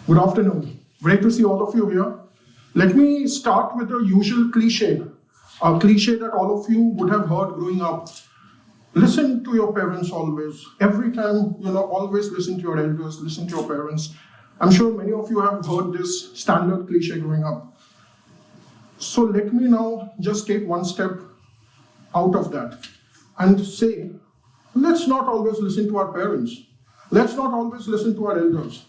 Good afternoon. Great to see all of you here. Let me start with the usual cliche, a cliche that all of you would have heard growing up. Listen to your parents always. Every time, always listen to your elders, listen to your parents. I'm sure many of you have heard this standard cliche growing up. So let me now just take one step out of that and say, let's not always listen to our parents. Let's not always listen to our elders.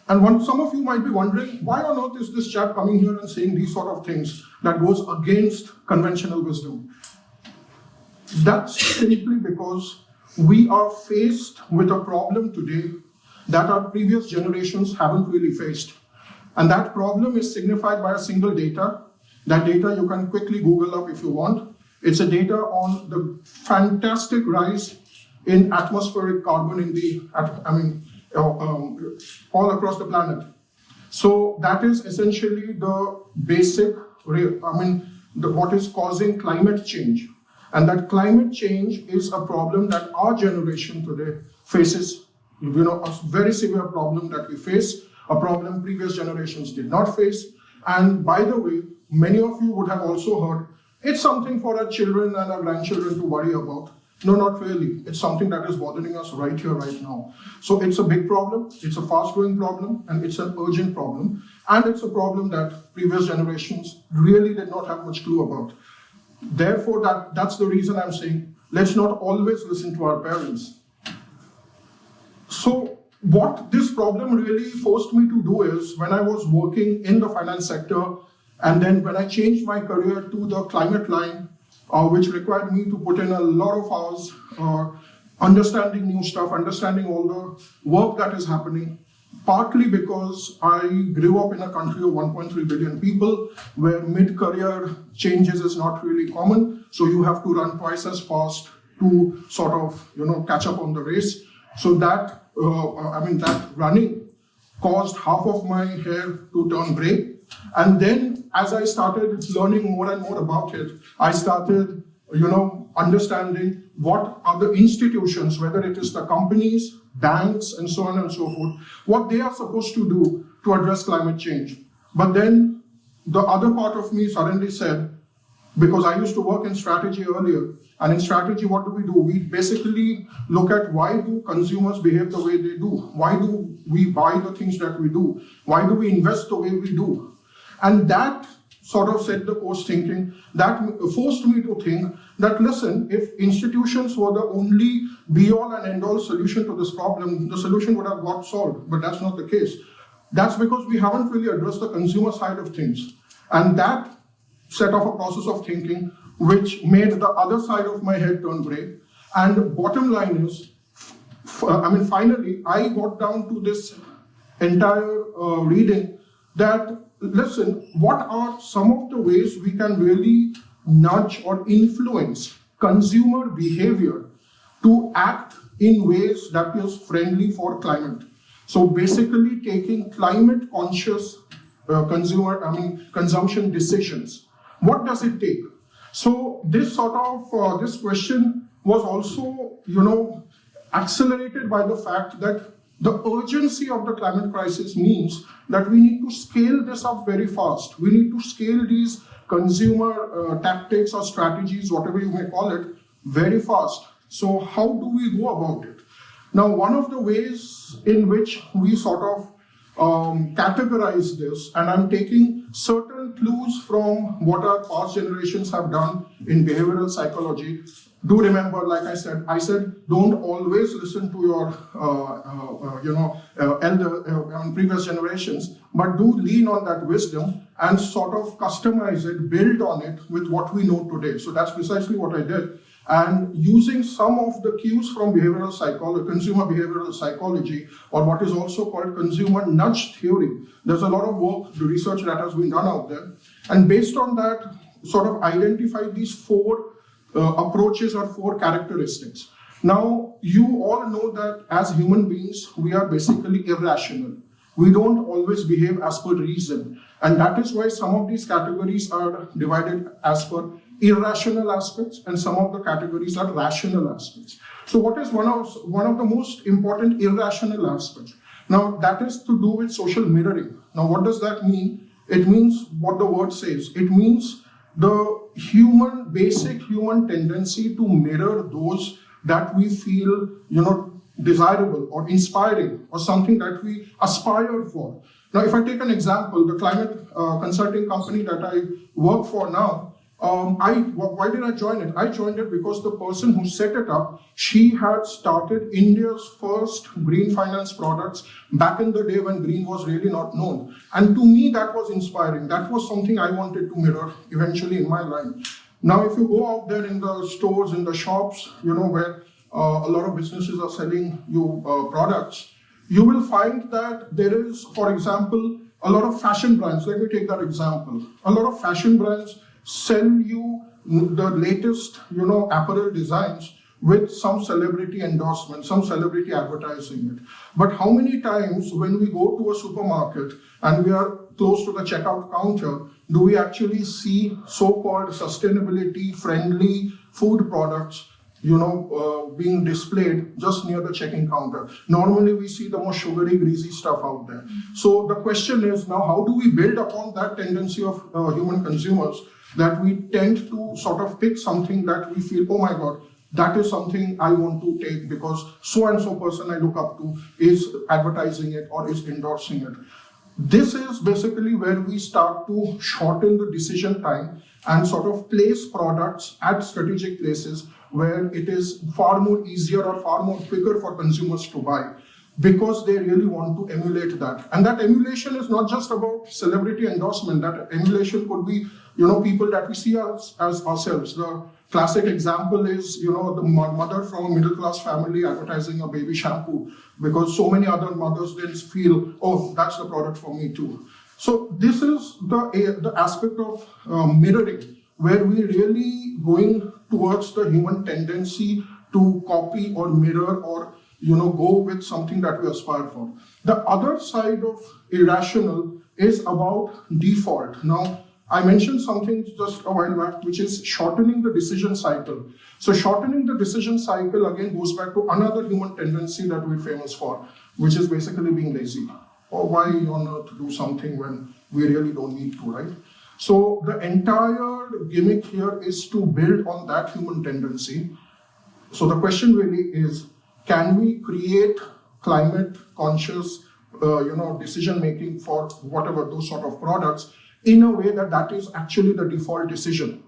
And some of you might be wondering, why on earth is this chap coming here and saying these sort of things that goes against conventional wisdom? That's simply because we are faced with a problem today that our previous generations haven't really faced. And that problem is signified by a single data. That data you can quickly Google up if you want. It's a data on the fantastic rise in atmospheric carbon in all across the planet. So that is essentially the basic, what is causing climate change. And that climate change is a problem that our generation today faces, a very severe problem that we face, a problem previous generations did not face. And by the way, many of you would have also heard, it's something for our children and our grandchildren to worry about. No, not really. It's something that is bothering us right here, right now. So it's a big problem, it's a fast-growing problem, and it's an urgent problem. And it's a problem that previous generations really did not have much clue about. Therefore, that's the reason I'm saying, let's not always listen to our parents. So what this problem really forced me to do is, when I was working in the finance sector, and then when I changed my career to the climate line, which required me to put in a lot of hours, understanding new stuff, understanding all the work that is happening, partly because I grew up in a country of 1.3 billion people, where mid-career changes is not really common, so you have to run twice as fast to sort of, catch up on the race. So that, that running caused half of my hair to turn gray. And then as I started learning more and more about it, I started, understanding what are the institutions, whether it is the companies, banks, and so on and so forth, what they are supposed to do to address climate change. But then the other part of me suddenly said, because I used to work in strategy earlier, and in strategy, what do? We basically look at why do consumers behave the way they do? Why do we buy the things that we do? Why do we invest the way we do? And that sort of set the course thinking, that forced me to think that, listen, if institutions were the only be-all and end-all solution to this problem, the solution would have got solved, but that's not the case. That's because we haven't really addressed the consumer side of things. And that set off a process of thinking which made the other side of my head turn gray. And bottom line is, finally, I got down to this entire reading that, listen, what are some of the ways we can really nudge or influence consumer behavior to act in ways that is friendly for climate? So basically taking climate conscious consumption decisions. What does it take? So this sort of, this question was also, accelerated by the fact that the urgency of the climate crisis means that we need to scale this up very fast. We need to scale these consumer tactics or strategies, whatever you may call it, very fast. So how do we go about it? Now, one of the ways in which we sort of categorize this, and I'm taking certain clues from what our past generations have done in behavioral psychology. Do remember, like I said, don't always listen to your, elder previous generations, but do lean on that wisdom and sort of customize it, build on it with what we know today. So that's precisely what I did. And using some of the cues from behavioral psychology, consumer behavioral psychology, or what is also called consumer nudge theory, there's a lot of work, the research that has been done out there. And based on that, sort of identify these four approaches or four characteristics. Now, you all know that as human beings, we are basically irrational. We don't always behave as per reason. And that is why some of these categories are divided as per irrational aspects, and some of the categories are rational aspects. So what is one of the most important irrational aspects? Now, that is to do with social mirroring. Now, what does that mean? It means what the word says. It means the basic human tendency to mirror those that we feel, desirable or inspiring or something that we aspire for. Now, if I take an example, the climate consulting company that I work for now, why did I join it? I joined it because the person who set it up, she had started India's first green finance products back in the day when green was really not known. And to me, that was inspiring. That was something I wanted to mirror eventually in my life. Now, if you go out there in the stores, in the shops, where a lot of businesses are selling you products, you will find that there is, for example, a lot of fashion brands. Let me take that example. A lot of fashion brands sell you the latest, apparel designs with some celebrity endorsement, some celebrity advertising it. But how many times when we go to a supermarket and we are close to the checkout counter, do we actually see so-called sustainability friendly food products being displayed just near the checking counter? Normally we see the more sugary, greasy stuff out there. So the question is now, how do we build upon that tendency of human consumers that we tend to sort of pick something that we feel, oh my God, that is something I want to take because so-and-so person I look up to is advertising it or is endorsing it. This is basically where we start to shorten the decision time and sort of place products at strategic places where it is far more easier or far more quicker for consumers to buy because they really want to emulate that. And that emulation is not just about celebrity endorsement. That emulation could be, people that we see as ourselves. The classic example is, the mother from a middle-class family advertising a baby shampoo because so many other mothers then feel, oh, that's the product for me too. So this is the aspect of mirroring, where we really going towards the human tendency to copy or mirror or go with something that we aspire for. The other side of irrational is about default. Now, I mentioned something just a while back, which is shortening the decision cycle. So shortening the decision cycle again goes back to another human tendency that we're famous for, which is basically being lazy. Or why on earth do something when we really don't need to, right? So the entire gimmick here is to build on that human tendency. So the question really is, can we create climate conscious, decision making for whatever those sort of products in a way that is actually the default decision?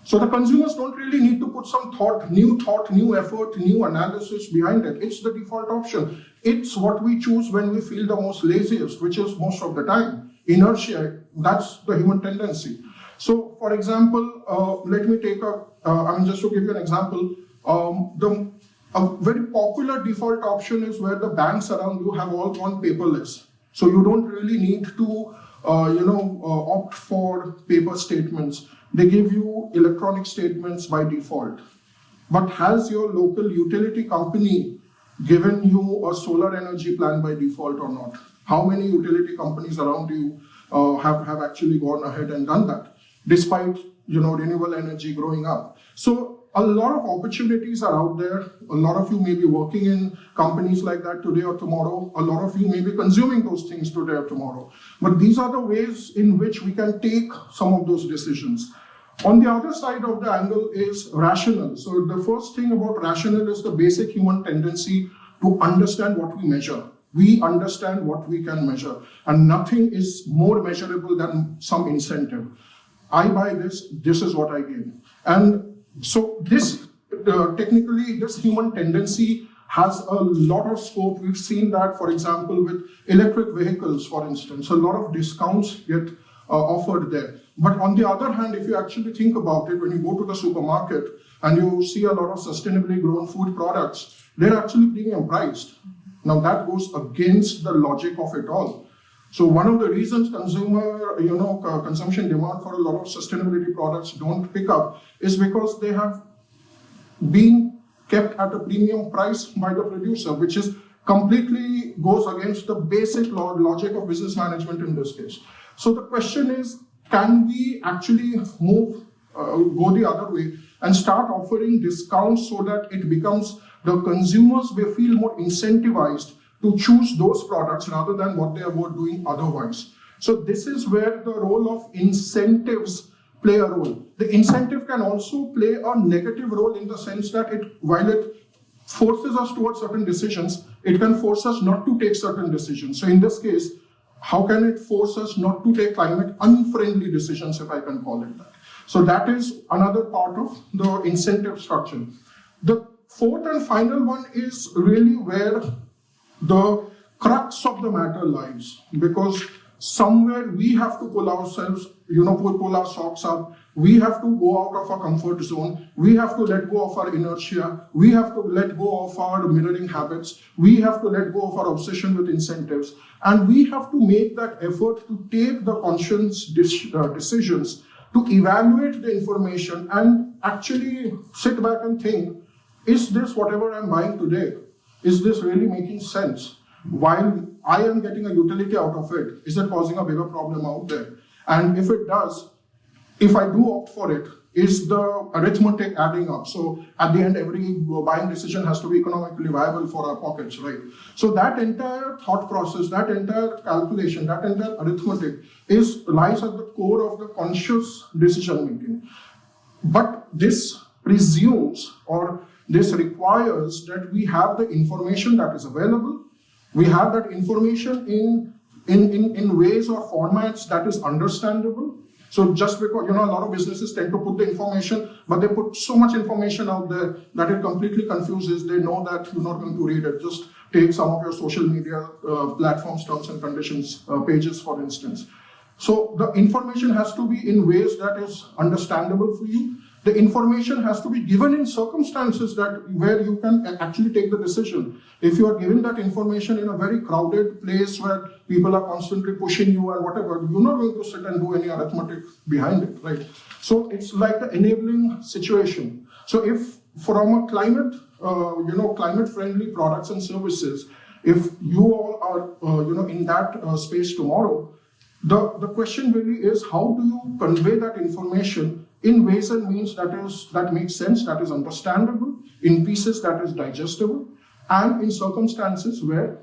So the consumers don't really need to put some new effort, new analysis behind it. It's the default option. It's what we choose when we feel the most laziest, which is most of the time. Inertia, that's the human tendency. So for example, let me take just to give you an example, a very popular default option is where the banks around you have all gone paperless. So you don't really need to, opt for paper statements. They give you electronic statements by default. But has your local utility company given you a solar energy plan by default or not? How many utility companies around you have actually gone ahead and done that, despite renewable energy growing up? So a lot of opportunities are out there. A lot of you may be working in companies like that today or tomorrow. A lot of you may be consuming those things today or tomorrow. But these are the ways in which we can take some of those decisions. On the other side of the angle is rational. So the first thing about rational is the basic human tendency to understand what we measure. We understand what we can measure, and nothing is more measurable than some incentive. I buy this, this is what I gain. And so this, technically, this human tendency has a lot of scope. We've seen that, for example, with electric vehicles, for instance, a lot of discounts get offered there. But on the other hand, if you actually think about it, when you go to the supermarket and you see a lot of sustainably grown food products, they're actually premium priced. Now that goes against the logic of it all. So one of the reasons consumption demand for a lot of sustainability products don't pick up is because they have been kept at a premium price by the producer, which is completely goes against the basic logic of business management in this case. So the question is, can we actually go the other way and start offering discounts so that it becomes the consumers will feel more incentivized to choose those products rather than what they were doing otherwise. So this is where the role of incentives play a role. The incentive can also play a negative role in the sense that while it forces us towards certain decisions, it can force us not to take certain decisions. So in this case, how can it force us not to take climate unfriendly decisions, if I can call it that? So that is another part of the incentive structure. The fourth and final one is really where the crux of the matter lies, because somewhere we have to pull ourselves, pull our socks up. We have to go out of our comfort zone. We have to let go of our inertia. We have to let go of our mirroring habits. We have to let go of our obsession with incentives. And we have to make that effort to take the conscious decisions, to evaluate the information and actually sit back and think, is this whatever I'm buying today? Is this really making sense? While I am getting a utility out of it, is it causing a bigger problem out there? And if it does, if I do opt for it, is the arithmetic adding up? So at the end, every buying decision has to be economically viable for our pockets, right? So that entire thought process, that entire calculation, that entire arithmetic lies at the core of the conscious decision making. But this presumes, or this requires, that we have the information that is available. We have that information in ways or formats that is understandable. So just because, a lot of businesses tend to put the information, but they put so much information out there that it completely confuses. They know that you're not going to read it. Just take some of your social media platforms, terms and conditions pages, for instance. So the information has to be in ways that is understandable for you. The information has to be given in circumstances where you can actually take the decision. If you are given that information in a very crowded place where people are constantly pushing you and whatever, you're not going to sit and do any arithmetic behind it, right? So it's like the enabling situation. So if from a climate, climate-friendly products and services, if you all are, in that space tomorrow, the question really is, how do you convey that information in ways and means that makes sense, that is understandable, in pieces that is digestible, and in circumstances where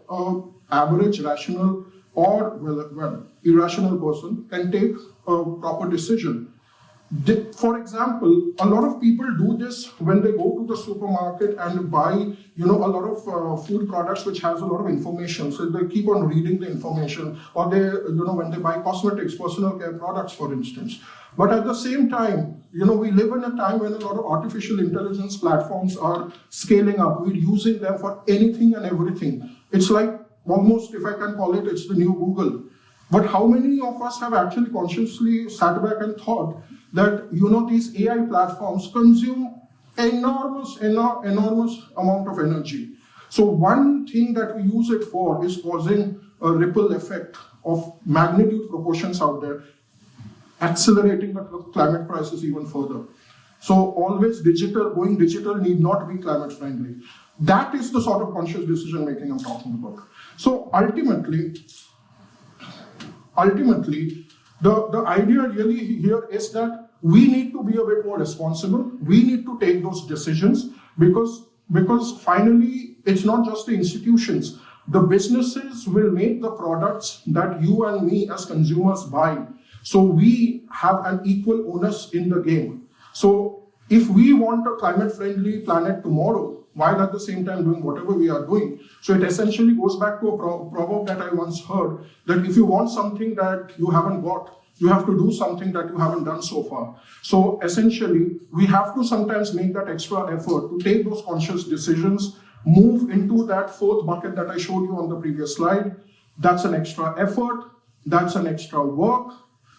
average, rational, or irrational person can take a proper decision. For example, a lot of people do this when they go to the supermarket and buy, a lot of food products which has a lot of information. So they keep on reading the information, or they, when they buy cosmetics, personal care products, for instance. But at the same time, we live in a time when a lot of artificial intelligence platforms are scaling up. We're using them for anything and everything. It's like almost, if I can call it, it's the new Google. But how many of us have actually consciously sat back and thought that, these AI platforms consume enormous amount of energy. So one thing that we use it for is causing a ripple effect of magnitude proportions out there, accelerating the climate crisis even further. So always going digital need not be climate friendly. That is the sort of conscious decision making I'm talking about. So ultimately, the idea really here is that we need to be a bit more responsible. We need to take those decisions because finally, it's not just the institutions. The businesses will make the products that you and me as consumers buy. So we have an equal onus in the game. So if we want a climate-friendly planet tomorrow, while at the same time doing whatever we are doing, so it essentially goes back to a proverb that I once heard, that if you want something that you haven't got, you have to do something that you haven't done so far. So essentially, we have to sometimes make that extra effort to take those conscious decisions, move into that fourth bucket that I showed you on the previous slide. That's an extra effort, that's an extra work,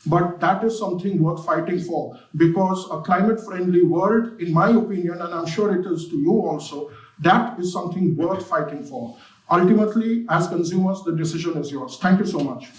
but that is something worth fighting for, because a climate-friendly world, in my opinion, and I'm sure it is to you also, that is something worth fighting for. Ultimately, as consumers, the decision is yours. Thank you so much.